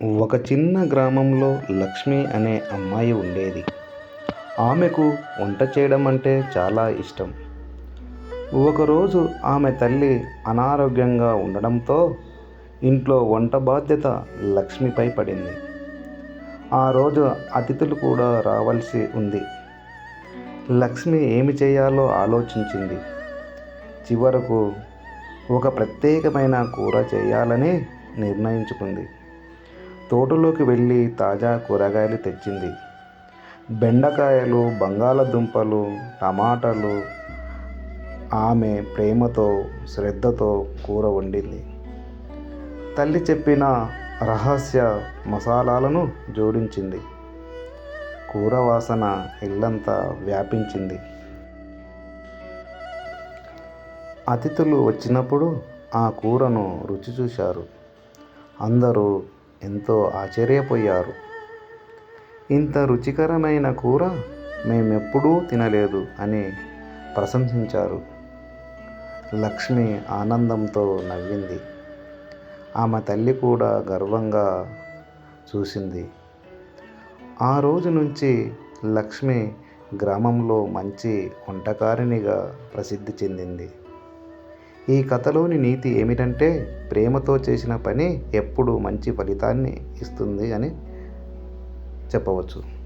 ఒక చిన్న గ్రామంలో లక్ష్మి అనే అమ్మాయి ఉండేది. ఆమెకు వంట చేయడం అంటే చాలా ఇష్టం. ఒకరోజు ఆమె తల్లి అనారోగ్యంగా ఉండడంతో ఇంట్లో వంట బాధ్యత లక్ష్మిపై పడింది. ఆ రోజు అతిథులు కూడా రావాల్సి ఉంది. లక్ష్మి ఏమి చేయాలో ఆలోచించింది. చివరకు ఒక ప్రత్యేకమైన కూర చేయాలని నిర్ణయించుకుంది. తోటలోకి వెళ్ళి తాజా కూరగాయలు తెచ్చింది. బెండకాయలు, బంగాళదుంపలు, టమాటాలు. ఆమె ప్రేమతో, శ్రద్ధతో కూర వండింది. తల్లి చెప్పిన రహస్య మసాలాలను జోడించింది. కూర వాసన ఇల్లంతా వ్యాపించింది. అతిథులు వచ్చినప్పుడు ఆ కూరను రుచి చూశారు. అందరూ ఎంతో ఆశ్చర్యపోయారు. ఇంత రుచికరమైన కూర మేమెప్పుడూ తినలేదు అని ప్రశంసించారు. లక్ష్మి ఆనందంతో నవ్వింది. ఆమె తల్లి కూడా గర్వంగా చూసింది. ఆ రోజు నుంచి లక్ష్మి గ్రామంలో మంచి వంటకారిణిగా ప్రసిద్ధి చెందింది. ఈ కథలోని నీతి ఏమిటంటే, ప్రేమతో చేసిన పని ఎప్పుడూ మంచి ఫలితాన్ని ఇస్తుంది అని చెప్పవచ్చు.